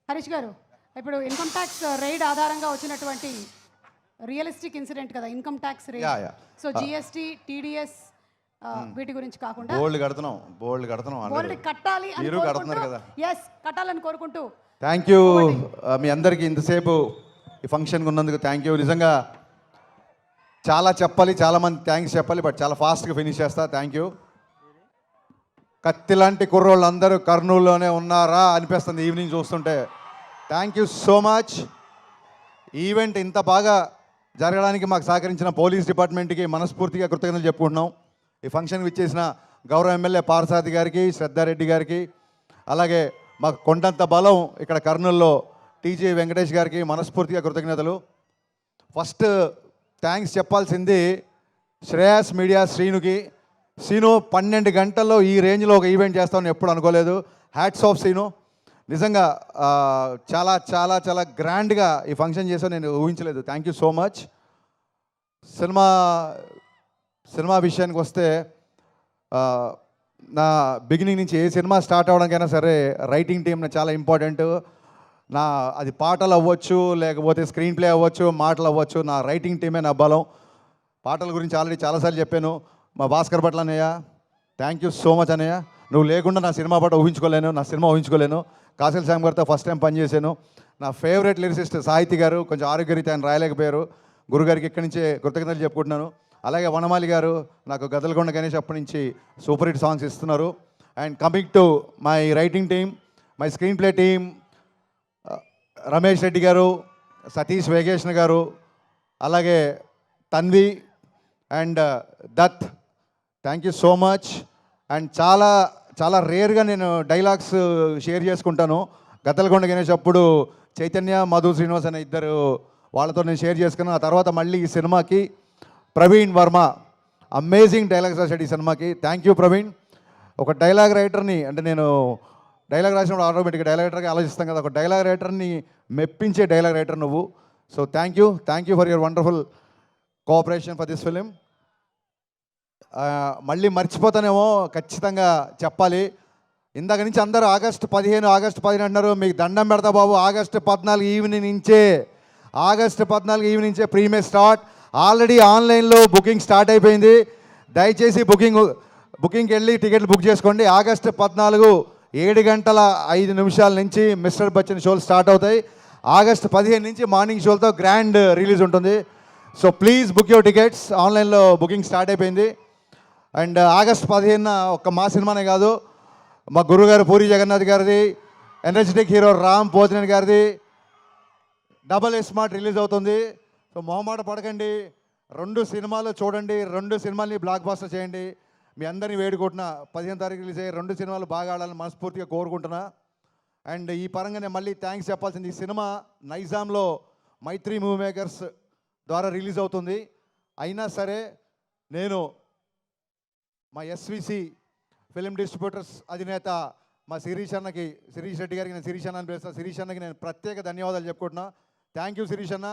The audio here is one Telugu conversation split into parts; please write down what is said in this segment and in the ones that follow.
హరీష్ గారు, ఇప్పుడు ఇన్కమ్ ట్యాక్స్ రైడ్ ఆధారంగా వచ్చినటువంటి రియలిస్టిక్ ఇన్సిడెంట్ కదా income tax raid. So GST, TDS వీటి గురించి కాకుండా బోల్డ్ కడుతున్నాం బోల్డ్ కట్టాలి అని మీరు కడుతున్నారు కదా. ఎస్, కట్టాలని కోరుకుంటూ థ్యాంక్ యూ మీ అందరికీ ఇంతసేపు ఈ ఫంక్షన్కి ఉన్నందుకు థ్యాంక్ యూ. నిజంగా చాలా చెప్పాలి, చాలామంది థ్యాంక్స్ చెప్పాలి, బట్ చాలా ఫాస్ట్గా ఫినిష్ చేస్తా. Thank you. కత్తి లాంటి కుర్రోళ్ళు అందరూ కర్నూలులోనే ఉన్నారా అనిపిస్తుంది ఈవినింగ్ చూస్తుంటే. Thank you so much. Event ఇంత బాగా జరగడానికి మాకు సహకరించిన పోలీస్ డిపార్ట్మెంట్కి మనస్ఫూర్తిగా కృతజ్ఞతలు చెప్పుకుంటున్నాం. ఈ ఫంక్షన్కి ఇచ్చేసిన గౌరవ ఎమ్మెల్యే పార్సాది గారికి, శ్రద్ధారెడ్డి గారికి, అలాగే మాకు కొండంత బలం ఇక్కడ కర్నూలులో టీజీ వెంకటేష్ గారికి మనస్ఫూర్తిగా కృతజ్ఞతలు. ఫస్ట్ థ్యాంక్స్ చెప్పాల్సింది శ్రేయాస్ మీడియా శ్రీనుకి. సీను 12 గంటల్లో ఈ రేంజ్లో ఒక ఈవెంట్ చేస్తామని ఎప్పుడు అనుకోలేదు. Hats off Seenu. నిజంగా చాలా చాలా చాలా గ్రాండ్గా ఈ ఫంక్షన్ చేసావు, నేను ఊహించలేదు. Thank you so much. Cinema విషయానికి వస్తే నా బిగినింగ్ నుంచి ఏ సినిమా స్టార్ట్ అవ్వడానికైనా సరే రైటింగ్ టీమ్ చాలా ఇంపార్టెంట్. అది పాటలు అవ్వచ్చు, లేకపోతే స్క్రీన్ ప్లే అవ్వచ్చు, మాటలు అవ్వచ్చు, నా రైటింగ్ టీమే నా బలం. పాటల గురించి ఆల్రెడీ చాలాసార్లు చెప్పాను. మా భాస్కర్ భట్ల అన్నయ్య, థ్యాంక్ యూ సో మచ్ అన్నయ్య. నువ్వు లేకుండా నా సినిమా పాట ఊహించుకోలేను, నా సినిమా ఊహించుకోలేను. కాసిల్ శ్యామ్ గారితో ఫస్ట్ టైం పనిచేశాను. నా ఫేవరెట్ లిరిసిస్ట్ సాహితీ గారు కొంచెం ఆరోగ్యరీత్యా ఆయన రాయలేకపోయారు. గురుగారికి ఇక్కడి నుంచే కృతజ్ఞతలు చెప్పుకుంటున్నాను. అలాగే వనమాలి గారు నాకు గదలకొండ గణేష్ అప్పటి నుంచి సూపర్ హిట్ సాంగ్స్ ఇస్తున్నారు. And coming to my writing team, my screen play team, Ramesh Reddy గారు, సతీష్ వేగేష్ణ గారు, అలాగే Tanvi and Dutt, thank you so much. And చాలా చాలా రేర్గా నేను డైలాగ్స్ షేర్ చేసుకుంటాను. గద్దలకొండ గణేష్ అప్పుడు చైతన్య, మధు శ్రీనివాస్ అనే ఇద్దరు వాళ్ళతో నేను షేర్ చేసుకున్నాను. ఆ తర్వాత మళ్ళీ ఈ సినిమాకి ప్రవీణ్ వర్మ అమేజింగ్ డైలాగ్స్ రాశాడు ఈ సినిమాకి. Thank you Praveen. ఒక డైలాగ్ రైటర్ని, అంటే నేను డైలాగ్ రాసినప్పుడు ఆటోమేటిక్గా డైలాగ్ రైటర్గా ఆలోచిస్తాం కదా, ఒక డైలాగ్ రైటర్ని మెప్పించే డైలాగ్ రైటర్ నువ్వు. So thank you for your wonderful cooperation for this film. మళ్ళీ మర్చిపోతానేమో, ఖచ్చితంగా చెప్పాలి. ఇందాక నుంచి అందరూ ఆగస్టు 15 అంటున్నారు. మీకు దండం పెడతా బాబు. ఆగస్టు 14 ఈవినింగ్ నుంచే ప్రీమే స్టార్ట్. ఆల్రెడీ ఆన్లైన్లో బుకింగ్ స్టార్ట్ అయిపోయింది. దయచేసి బుకింగ్కి వెళ్ళి టికెట్లు బుక్ చేసుకోండి. ఆగస్టు 14 7:05 నుంచి మిస్టర్ బచ్చన్ షోలు స్టార్ట్ అవుతాయి. ఆగస్టు 15 నుంచి మార్నింగ్ షోలతో గ్రాండ్ రిలీజ్ ఉంటుంది. So please book your tickets. ఆన్లైన్లో బుకింగ్ స్టార్ట్ అయిపోయింది. అండ్ ఆగస్టు 15 ఒక్క మా సినిమానే కాదు, మా గురుగారు పూరి జగన్నాథ్ గారిది, ఎనర్జెటిక్ హీరో రామ్ పోతినేని గారిది డబల్ స్మార్ట్ రిలీజ్ అవుతుంది. సో మొహమాట పడకండి, 2 సినిమాలు చూడండి, 2 సినిమాల్ని బ్లాక్ బాస్టర్ చేయండి. మీ అందరినీ వేడుకుంటున్నా 15 తారీఖు రిలీజ్ అయ్యే 2 సినిమాలు బాగా ఆడాలని మనస్ఫూర్తిగా కోరుకుంటున్నా. అండ్ ఈ పరంగానే మళ్ళీ థ్యాంక్స్ చెప్పాల్సింది, ఈ సినిమా నైజాంలో మైత్రి మూవీ మేకర్స్ ద్వారా రిలీజ్ అవుతుంది. అయినా సరే నేను మా ఎస్విసి ఫిలిం డిస్ట్రిబ్యూటర్స్ అధినేత మా శిరీష్ రెడ్డి గారికి, నేను శిరీష్ అన్న అని పిలుస్తాను. శిరీష్ అన్నకి నేను ప్రత్యేక ధన్యవాదాలు చెప్పుకుంటున్నా. థ్యాంక్ యూ శిరీష్ అన్న.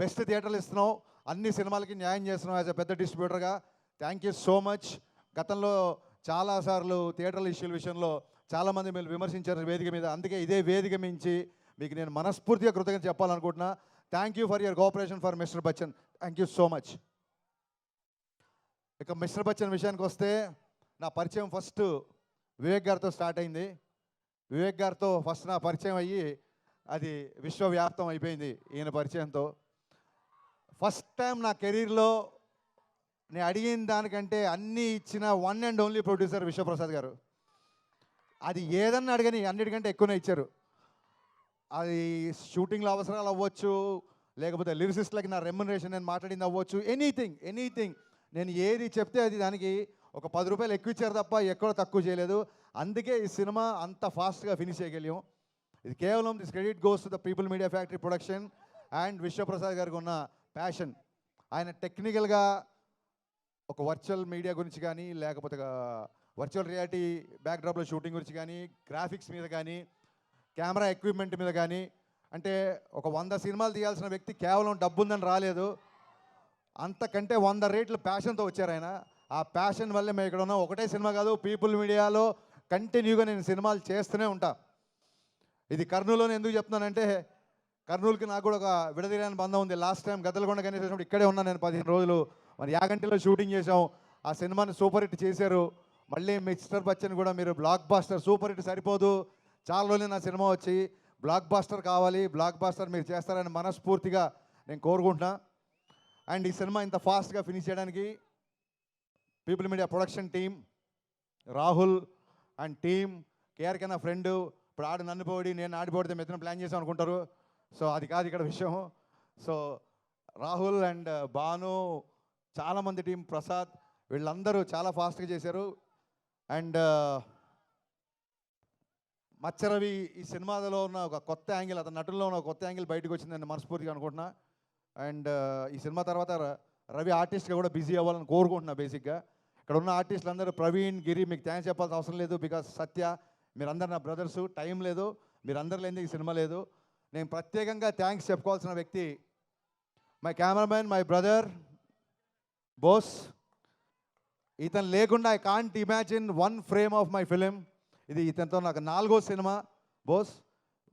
బెస్ట్ థియేటర్లు ఇస్తున్నావు, అన్ని సినిమాలకి న్యాయం చేస్తున్నావు యాజ్ ఎ పెద్ద డిస్ట్రిబ్యూటర్గా. Thank you so much. గతంలో చాలాసార్లు థియేటర్ల ఇష్యూల విషయంలో చాలామంది మీరు విమర్శించారు వేదిక మీద. అందుకే ఇదే వేదిక మించి మీకు నేను మనస్ఫూర్తిగా కృతజ్ఞత చెప్పాలనుకుంటున్నా. Thank you for your cooperation for mister Bachchan. Thank you so much. ఇక మిస్టర్ బచ్చన్ విషయానికి వస్తే, నా పరిచయం ఫస్ట్ వివేక్ గారితో స్టార్ట్ అయింది. వివేక్ గారితో ఫస్ట్ నా పరిచయం అయ్యి అది విశ్వవ్యాప్తం అయిపోయింది ఈయన పరిచయంతో. ఫస్ట్ టైం నా కెరీర్లో నేను అడిగిన దానికంటే అన్నీ ఇచ్చిన one and only producer Vishwaprasad గారు. అది ఏదన్నా అడగని అన్నిటికంటే ఎక్కువనే ఇచ్చారు. అది షూటింగ్లో అవసరాలు అవ్వచ్చు, లేకపోతే లిరిసిస్ట్లకి నా రెమ్యునరేషన్ నేను మాట్లాడింది అవ్వచ్చు, ఎనీథింగ్ నేను ఏది చెప్తే అది దానికి ఒక 10 రూపాయలు ఎక్కువ ఇచ్చారు తప్ప ఎక్కడ తక్కువ చేయలేదు. అందుకే ఈ సినిమా అంత ఫాస్ట్గా ఫినిష్ చేయగలిగాం. ఇది కేవలం this credit goes to the people media factory production and Vishwaprasad గారికి ఉన్న ప్యాషన్. ఆయన టెక్నికల్గా ఒక వర్చువల్ మీడియా గురించి కానీ, లేకపోతే వర్చువల్ రియాలిటీ బ్యాక్డ్రాప్లో షూటింగ్ గురించి కానీ, గ్రాఫిక్స్ మీద కానీ, కెమెరా ఎక్విప్మెంట్ మీద కానీ, అంటే ఒక 100 సినిమాలు తీయాల్సిన వ్యక్తి కేవలం డబ్బు ఉందని రాలేదు, అంతకంటే 100 రేట్లు ప్యాషన్తో వచ్చారు ఆయన. ఆ ప్యాషన్ వల్లే మేము ఇక్కడ ఉన్నాం. ఒకటే సినిమా కాదు, పీపుల్ మీడియాలో కంటిన్యూగా నేను సినిమాలు చేస్తూనే ఉంటా. ఇది కర్నూలులోనే ఎందుకు చెప్తున్నానంటే కర్నూలుకి నాకు కూడా ఒక విడదీయని బంధం ఉంది. లాస్ట్ టైం గద్దలకొండ గణేష్ వచ్చినప్పుడు ఇక్కడే ఉన్నాను నేను 15 రోజులు. మరి యాగంటిలో షూటింగ్ చేసాం. ఆ సినిమాని సూపర్ హిట్ చేశారు. మళ్ళీ మిస్టర్ బచ్చన్ కూడా మీరు బ్లాక్ బాస్టర్, సూపర్ హిట్ సరిపోదు, చాలా రోజులు నా సినిమా వచ్చి బ్లాక్ బాస్టర్ కావాలి, బ్లాక్ బాస్టర్ మీరు చేస్తారని మనస్ఫూర్తిగా నేను కోరుకుంటున్నా. అండ్ ఈ సినిమా ఇంత ఫాస్ట్గా ఫినిష్ చేయడానికి people media production team, Rahul and team, KRK నా ఫ్రెండ్. ఇప్పుడు ఆడు నన్ను పోడి నేను ఆడిపోడితే మెత్తన ప్లాన్ చేసాం అనుకుంటారు. సో అది కాదు ఇక్కడ విషయం. సో రాహుల్ అండ్ భాను, చాలామంది టీం, ప్రసాద్, వీళ్ళందరూ చాలా ఫాస్ట్గా చేశారు. అండ్ మచ్చరవి ఈ సినిమాలో ఉన్న ఒక కొత్త యాంగిల్, అతని నటుల్లో ఉన్న ఒక కొత్త యాంగిల్ బయటకు వచ్చిందని మనస్ఫూర్తిగా అనుకుంటున్నా. అండ్ ఈ సినిమా తర్వాత రవి ఆర్టిస్ట్గా కూడా బిజీ అవ్వాలని కోరుకుంటున్నా. బేసిక్గా ఇక్కడ ఉన్న ఆర్టిస్టులు అందరూ, ప్రవీణ్, గిరి, మీకు థ్యాంక్స్ చెప్పాల్సిన అవసరం లేదు. బికాస్ సత్య, మీరందరూ నా బ్రదర్సు. టైం లేదు, మీరందరూ లేనిది ఈ సినిమా లేదు. నేను ప్రత్యేకంగా థ్యాంక్స్ చెప్పుకోవాల్సిన వ్యక్తి my cameraman, my brother Bose. ఇతను లేకుండా I can't imagine one frame of my film. ఇది ఇతనితో నాకు 4వ సినిమా. Bose,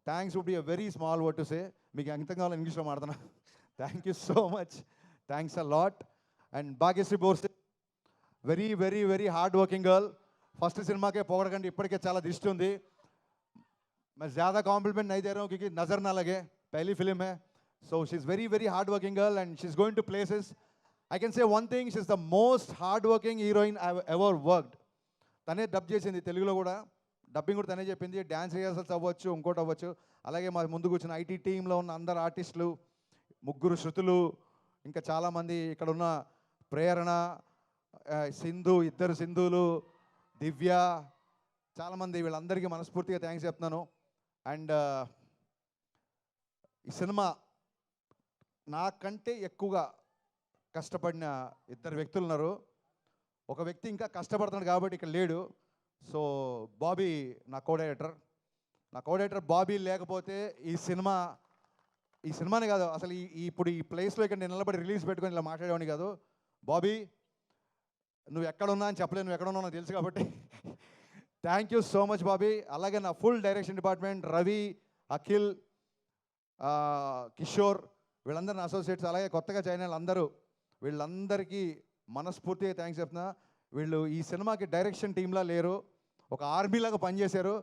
thanks would be a very small word to say. మీకు ఎంత కావాలో ఇంగ్లీష్లో మాడుతున్నా. Thank you so much, thanks a lot. And Bhagyashri Borse, very very very hard working girl. First సినిమాకే పొగడకండి, ఇప్పటికే చాలా దిష్టి ఉంది. मैं ज़्यादा कॉम्प्लीमेंट नहीं दे रहा हूँ क्योंकि नज़र ना लगे, पहली फिल्म है. So she's very very hard working girl and she's going to places. I can say one thing, she's the most hard working heroine I've ever worked. తనే డబ్ చేసింది తెలుగులో కూడా, డబ్బింగ్ కూడా తనే చెప్పింది. డ్యాన్స్ రిహర్సల్స్ అవ్వచ్చు, ఇంకోటి అవ్వచ్చు. అలాగే మా ముందుకు వచ్చిన ఐటీ టీంలో ఉన్న అందరు ఆర్టిస్టులు, 3 శృతులు, ఇంకా చాలామంది ఇక్కడ ఉన్న ప్రేరణ, సింధు, 2 సింధులు, దివ్య, చాలామంది, వీళ్ళందరికీ మనస్ఫూర్తిగా థ్యాంక్స్ చెప్తున్నాను. అండ్ ఈ సినిమా నాకంటే ఎక్కువగా కష్టపడిన 2 వ్యక్తులు ఉన్నారు. ఒక వ్యక్తి ఇంకా కష్టపడుతున్నాడు కాబట్టి ఇక్కడ లేడు. సో బాబీ నా కో-డైరెక్టర్ బాబీ లేకపోతే ఈ సినిమానే కాదు అసలు ఇప్పుడు ఈ ప్లేస్లో ఇక్కడ నేను నిలబడి రిలీజ్ పెట్టుకొని ఇలా మాట్లాడేవాడిని కాదు. బాబీ, నువ్వు ఎక్కడున్నా అని చెప్పలేదు, నువ్వు ఎక్కడున్నావు నాకు తెలుసు కాబట్టి thank you so much Bobby. అలాగే నా full direction department, Ravi, Akhil, Kishore, వీళ్ళందరూ నా అసోసియేట్స్, అలాగే కొత్తగా జాయిన్ అయిన అందరూ, వీళ్ళందరికీ మనస్ఫూర్తిగా థ్యాంక్స్ చెప్తున్నా. వీళ్ళు ఈ సినిమాకి డైరెక్షన్ టీంలా లేరు, ఒక ఆర్మీలాగా పనిచేశారు.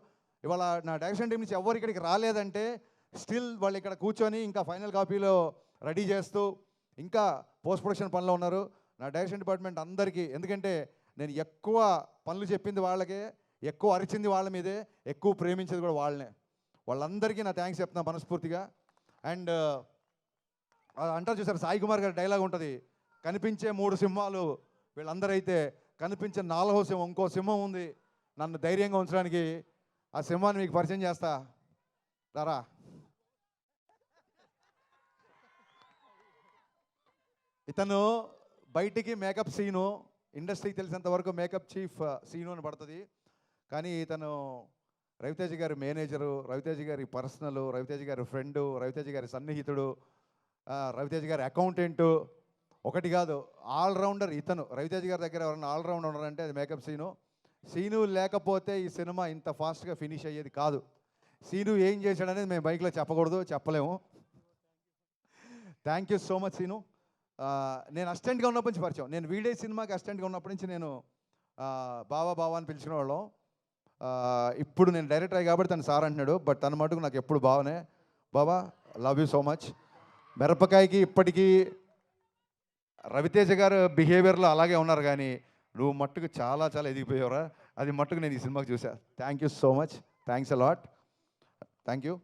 ఇవాళ నా డైరెక్షన్ టీం నుంచి ఎవరు ఇక్కడికి రాలేదంటే స్టిల్ వాళ్ళు ఇక్కడ కూర్చొని ఇంకా ఫైనల్ కాపీలో రెడీ చేస్తూ ఇంకా పోస్ట్ ప్రొడక్షన్ పనిలో ఉన్నారు. నా డైరెక్షన్ డిపార్ట్మెంట్ అందరికీ, ఎందుకంటే నేను ఎక్కువ పనులు చెప్పింది వాళ్ళకే, ఎక్కువ అరిచింది వాళ్ళ మీదే, ఎక్కువ ప్రేమించేది కూడా వాళ్ళనే. వాళ్ళందరికీ నా థ్యాంక్స్ చెప్తున్నా మనస్ఫూర్తిగా. అండ్ అంటారు చూసారు, సాయి కుమార్ గారి డైలాగ్ ఉంటుంది, కనిపించే 3 సింహాలు వీళ్ళందరూ అయితే కనిపించే 4వ సింహం, ఇంకో సింహం ఉంది నన్ను ధైర్యంగా ఉంచడానికి. ఆ సింహాన్ని మీకు పరిచయం చేస్తా రా. ఇతను బయటికి మేకప్ సీను, ఇండస్ట్రీకి తెలిసినంత వరకు మేకప్ చీఫ్ సీను అని పడుతుంది. కానీ ఇతను రవితేజ గారి మేనేజరు, రవితేజ గారి పర్సనల్, రవితేజ గారి ఫ్రెండు, రవితేజ గారి సన్నిహితుడు, రవితేజ గారి అకౌంటెంటు, ఒకటి కాదు ఆల్రౌండర్ ఇతను. రవితేజ గారి దగ్గర ఎవరైనా ఆల్రౌండర్ ఉన్నారంటే అది మేకప్ సీను లేకపోతే ఈ సినిమా ఇంత ఫాస్ట్గా ఫినిష్ అయ్యేది కాదు. సీను ఏం చేశాడనేది మేము బైక్లో చెప్పకూడదు, చెప్పలేము. Thank you so much Seenu. నేను అసిస్టెంట్గా ఉన్నప్పటి నుంచి పరిచయం, నేను వీడే సినిమాకి అసిస్టెంట్గా ఉన్నప్పటి నుంచి నేను బావా అని పిలుచుకునేవాళ్ళం. ఇప్పుడు నేను డైరెక్టర్ అయ్యి కాబట్టి తను సార్ అంటున్నాడు, బట్ తన మటుకు నాకు ఎప్పుడు బావనే. బావా, లవ్ యూ సో మచ్. మిరపకాయకి ఇప్పటికీ రవితేజ గారు బిహేవియర్లో అలాగే ఉన్నారు, కానీ నువ్వు మట్టుకు చాలా చాలా ఎదిగిపోయావురా, అది మట్టుకు నేను ఈ సినిమాకి చూసా. Thank you so much, thanks a lot, thank you.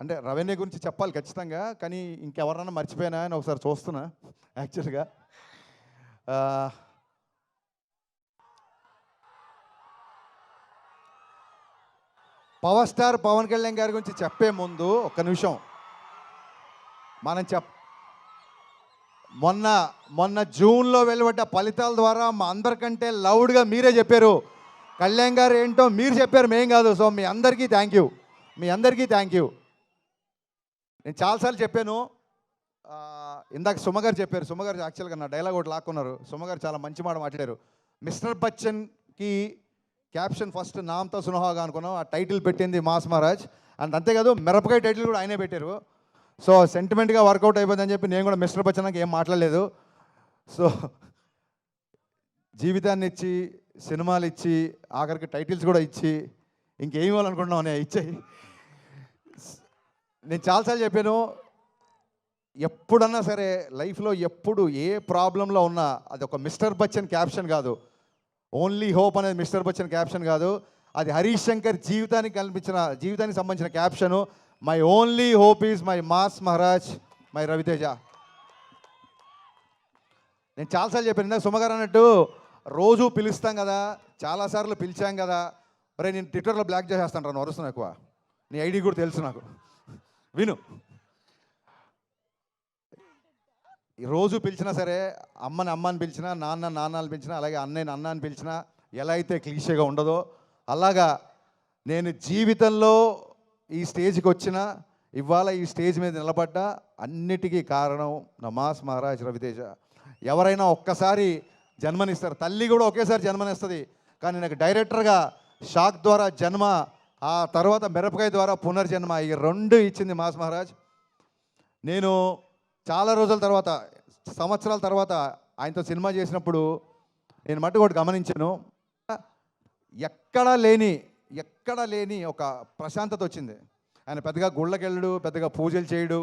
అంటే రెవెన్యూ గురించి చెప్పాలి ఖచ్చితంగా, కానీ ఇంకెవరన్నా మర్చిపోయినా అని ఒకసారి చూస్తున్నా యాక్చువల్గా. పవర్ స్టార్ పవన్ కళ్యాణ్ గారి గురించి చెప్పే ముందు ఒక్క నిమిషం మనం మొన్న జూన్లో వెలువడ్డ ఫలితాల ద్వారా మా అందరికంటే లౌడ్గా మీరే చెప్పారు కళ్యాణ్ గారు ఏంటో మీరు చెప్పారు, మేం కాదు. సో మీ అందరికీ థ్యాంక్ యూ. నేను చాలాసార్లు చెప్పాను, ఇందాక సుమగారు చెప్పారు, సుమగారు యాక్చువల్గా నా డైలాగ్ ఒకటి లాక్కున్నారు. సుమగారు చాలా మంచి మాట మాట్లాడారు. మిస్టర్ బచ్చన్కి క్యాప్షన్ ఫస్ట్ నామ్తో సునహాగా అనుకున్నాం, ఆ టైటిల్ పెట్టింది మాస్ మహారాజ్. అండ్ అంతేకాదు మిరపకాయ టైటిల్ కూడా ఆయనే పెట్టారు. సో సెంటిమెంట్గా వర్కౌట్ అయిపోయిందని చెప్పి నేను కూడా మిస్టర్ బచ్చన్కి ఏం మాట్లాడలేదు. సో జీవితాన్ని ఇచ్చి, సినిమాలు ఇచ్చి, ఆఖరికి టైటిల్స్ కూడా ఇచ్చి, ఇంకేం ఇవ్వాలనుకుంటున్నావు నేను ఇచ్చాయి. నేను చాలాసార్లు చెప్పాను, ఎప్పుడన్నా సరే లైఫ్లో ఎప్పుడు ఏ ప్రాబ్లంలో ఉన్నా అది ఒక మిస్టర్ బచ్చన్ క్యాప్షన్ కాదు, ఓన్లీ హోప్ అనేది మిస్టర్ బచ్చన్ క్యాప్షన్ కాదు, అది హరీష్ శంకర్ జీవితానికి సంబంధించిన caption. My only hope is my mass Maharaj, my Raviteja. నేను చాలాసార్లు చెప్పాను, సుమగారు అన్నట్టు రోజు పిలుస్తాం కదా, చాలాసార్లు పిలిచాం కదా, అరే నేను ట్విట్టర్లో బ్లాక్ చేసేస్తాను రా, వరుస్తున్నాను ఎక్కువ, నీ ఐడి కూడా తెలుసు నాకు, విను. రోజు పిలిచినా సరే, అమ్మని పిలిచినా, నాన్నని పిలిచినా, అలాగే అన్నయ్యని అన్న అని పిలిచినా, ఎలా అయితే క్లీషేగా ఉండదో అలాగా నేను జీవితంలో ఈ స్టేజ్కి వచ్చినా, ఇవాళ ఈ స్టేజ్ మీద నిలబడ్డా అన్నిటికీ కారణం నా మాస్ మహారాజ్ రవితేజ. ఎవరైనా ఒక్కసారి జన్మనిస్తారు, తల్లి కూడా ఒకేసారి జన్మనిస్తుంది, కానీ నాకు డైరెక్టర్గా షాక్ ద్వారా జన్మ, ఆ తర్వాత మిరపకాయ ద్వారా పునర్జన్మ, ఈ రెండు ఇచ్చింది మాస్ మహారాజ్. నేను చాలా రోజుల తర్వాత, సంవత్సరాల తర్వాత ఆయనతో సినిమా చేసినప్పుడు నేను మట్టుకు ఒకటి గమనించాను, ఎక్కడా లేని ఒక ప్రశాంతత వచ్చింది. ఆయన పెద్దగా గుళ్ళకి వెళ్ళడు, పెద్దగా పూజలు చేయడు.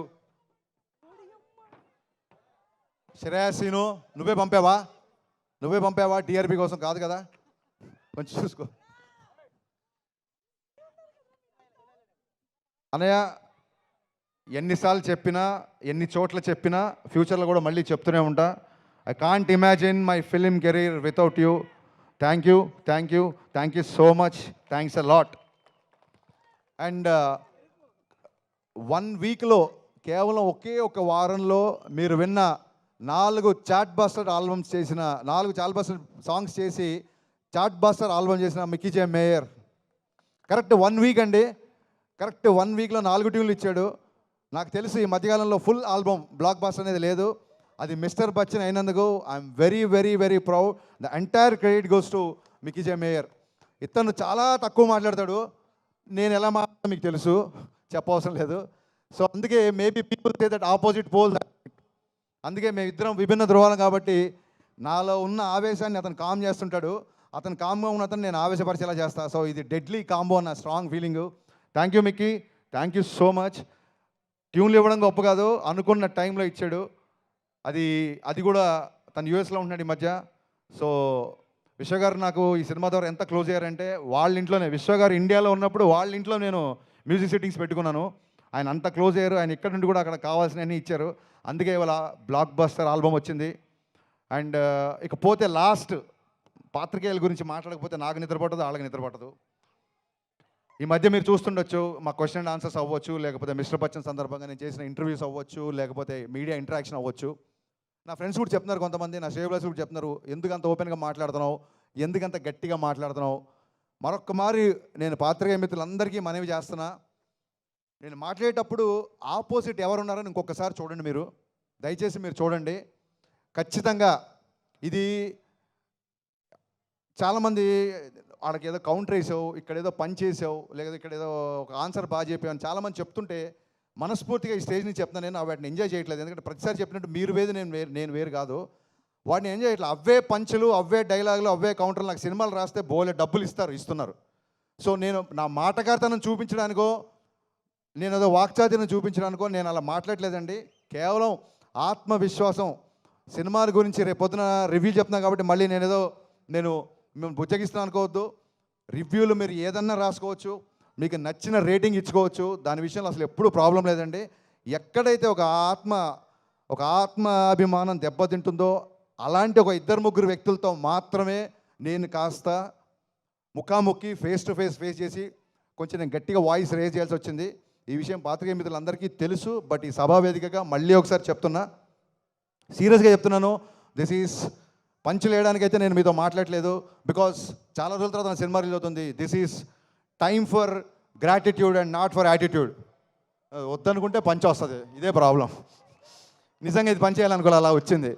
శ్రేయాసీను నువ్వే పంపావా టీఆర్పీ కోసం కాదు కదా, కొంచెం చూసుకో అన్నయ్య. ఎన్నిసార్లు చెప్పినా, ఎన్ని చోట్ల చెప్పినా, ఫ్యూచర్లో కూడా మళ్ళీ చెప్తూనే ఉంటా, I can't imagine my film career without you. Thank you so much, thanks a lot. And 1 వీక్లో, కేవలం ఒకే ఒక వారంలో మీరు విన్న 4 చాట్ బస్టర్ సాంగ్స్ చేసి చాట్ బస్టర్ ఆల్బమ్ చేసిన మిక్కీ జే మేయర్ కరెక్ట్ 1 వీక్ అండి, కరెక్ట్ 1 వీక్లో 4 ట్యూన్లు ఇచ్చాడు. నాకు తెలిసి ఈ మధ్యకాలంలో ఫుల్ ఆల్బమ్ బ్లాక్ బస్టర్ అనేది లేదు, అది మిస్టర్ బచ్చన్ అయినందుకు I'm very very very proud. The entire credit goes to Mickey J mayor. ఇతను చాలా తక్కువ మాట్లాడతాడు, నేను ఎలా మాట్లాడతాను మీకు తెలుసు, చెప్పవసరం లేదు. సో అందుకే maybe people say that opposite pole, అందుకే మేమిద్దరం విభిన్న ధృవాలం కాబట్టి నాలో ఉన్న ఆవేశాన్ని అతను కామ్ చేస్తుంటాడు, అతను కామ్గా ఉన్న అతను నేను ఆవేశపరిచేలా చేస్తాను. సో ఇది డెడ్లీ కాంబో అన్న strong feeling. Thank you Mickey, thank you so much. ట్యూన్లు ఇవ్వడం గొప్ప కాదు, అనుకున్న టైంలో ఇచ్చాడు. అది కూడా తను యూఎస్లో ఉంటున్నాడు ఈ మధ్య. సో విశ్వగారు నాకు ఈ సినిమా ద్వారా ఎంత క్లోజ్ అయ్యారంటే, వాళ్ళ ఇంట్లోనే, విశ్వగారు ఇండియాలో ఉన్నప్పుడు వాళ్ళ ఇంట్లో నేను మ్యూజిక్ సెట్టింగ్స్ పెట్టుకున్నాను. ఆయన అంత క్లోజ్ అయ్యారు, ఆయన ఇక్కడ నుండి కూడా అక్కడ కావాల్సినవన్నీ ఇచ్చారు. అందుకే ఇవాళ బ్లాక్ బస్టర్ ఆల్బమ్ వచ్చింది. అండ్ ఇకపోతే లాస్ట్, పాత్రికేయుల గురించి మాట్లాడకపోతే నాకు నిద్ర పట్టదు, వాళ్ళకి నిద్ర పట్టదు. ఈ మధ్య మీరు చూస్తుండొచ్చు, మా క్వశ్చన్ అండ్ ఆన్సర్స్ అవ్వచ్చు, లేకపోతే మిస్టర్ బచ్చన్ సందర్భంగా నేను చేసిన ఇంటర్వ్యూస్ అవ్వచ్చు, లేకపోతే మీడియా ఇంటరాక్షన్ అవ్వచ్చు. నా ఫ్రెండ్స్ కూడా చెప్తున్నారు, కొంతమంది నా శ్రేయబ్లాస్ కూడా చెప్తున్నారు, ఎందుకంత ఓపెన్గా మాట్లాడుతున్నావు, ఎందుకంత గట్టిగా మాట్లాడుతున్నావు. మరొక్క మారి నేను పాత్రికేయ మిత్రులందరికీ మనవి చేస్తున్నా, నేను మాట్లాడేటప్పుడు ఆపోజిట్ ఎవరున్నారని ఇంకొకసారి చూడండి, మీరు దయచేసి మీరు చూడండి. ఖచ్చితంగా ఇది చాలామంది వాళ్ళకి ఏదో కౌంటర్ వేసావు, ఇక్కడ ఏదో పని చేసావు, లేదా ఇక్కడ ఏదో ఒక ఆన్సర్ బాగా చెప్పావు అని చాలామంది చెప్తుంటే మనస్ఫూర్తిగా ఈ స్టేజ్ నుంచి చెప్తాను, నేను వాటిని ఎంజాయ్ చేయట్లేదు. ఎందుకంటే ప్రతిసారి చెప్పినట్టు మీరు వేరు నేను వేరు కాదు, వాటిని ఎంజాయ్ చేయట్లేదు. అవే పంచులు, అవే డైలాగులు, అవే కౌంటర్లు. నాకు సినిమాలు రాస్తే బోలే డబ్బులు ఇస్తున్నారు. సో నేను నా మాటగారితనం చూపించడానికో, నేను ఏదో వాక్చాతుర్యం చూపించడానికో నేను అలా మాట్లాడలేదండి. కేవలం ఆత్మవిశ్వాసం, సినిమాల గురించి రేపు పొద్దున రివ్యూ చెప్తున్నాను కాబట్టి మళ్ళీ నేను మేము బుజ్జగిస్తున్నాను అనుకోవద్దు. రివ్యూలు మీరు ఏదన్నా రాసుకోవచ్చు, మీకు నచ్చిన రేటింగ్ ఇచ్చుకోవచ్చు, దాని విషయంలో అసలు ఎప్పుడూ ప్రాబ్లం లేదండి. ఎక్కడైతే ఒక ఆత్మాభిమానం దెబ్బతింటుందో అలాంటి ఒక 2-3 వ్యక్తులతో మాత్రమే నేను కాస్త ముఖాముఖి ఫేస్ టు ఫేస్ చేసి కొంచెం నేను గట్టిగా వాయిస్ రేజ్ చేయాల్సి వచ్చింది. ఈ విషయం పాత్రికేయ మిత్రులందరికీ తెలుసు. బట్ ఈ సభా వేదికగా మళ్ళీ ఒకసారి చెప్తున్నా, సీరియస్గా చెప్తున్నాను, దిస్ ఈజ్ పంచులు వేయడానికైతే నేను మీతో మాట్లాడలేదు. బికాస్ చాలా రోజుల తర్వాత నా సినిమా రిలీజ్ అవుతుంది. This is time for gratitude and not for attitude. వద్దనుకుంటే పంచ్ వస్తుంది, ఇదే ప్రాబ్లం. నిజంగా ఇది పంచ్ చేయాలనుకోవాలి, అలా వచ్చింది.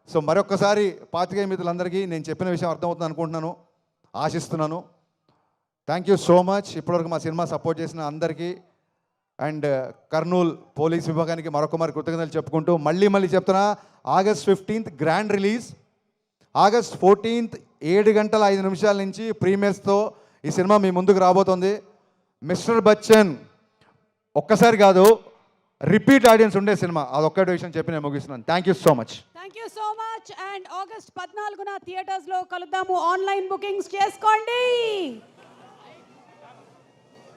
సో మరొక్కసారి పాత్రికేయ మిత్రులందరికీ నేను చెప్పిన విషయం అర్థమవుతుంది అనుకుంటున్నాను, ఆశిస్తున్నాను. థ్యాంక్ యూ సో మచ్ ఇప్పటివరకు మా సినిమా సపోర్ట్ చేసిన అందరికీ అండ్ కర్నూలు పోలీస్ విభాగానికి మరొక కృతజ్ఞతలు చెప్పుకుంటూ మళ్ళీ చెప్తున్నా, August 15th grand release, August 14th 7:05 నుంచి ప్రీమియర్స్తో ఈ సినిమా మీ ముందుకు రాబోతోంది. మిస్టర్ బచ్చన్ ఒక్కసారి కాదు, రిపీట్ ఆడియన్స్ ఉండే సినిమా, అదొక్కటి విషయం చెప్పి నేను ముగిస్తున్నాను. Thank you so much. Thank you so much. And August 14న థియేటర్స్లో కలుద్దాము. ఆన్లైన్ బుకింగ్స్ చేసుకోండి.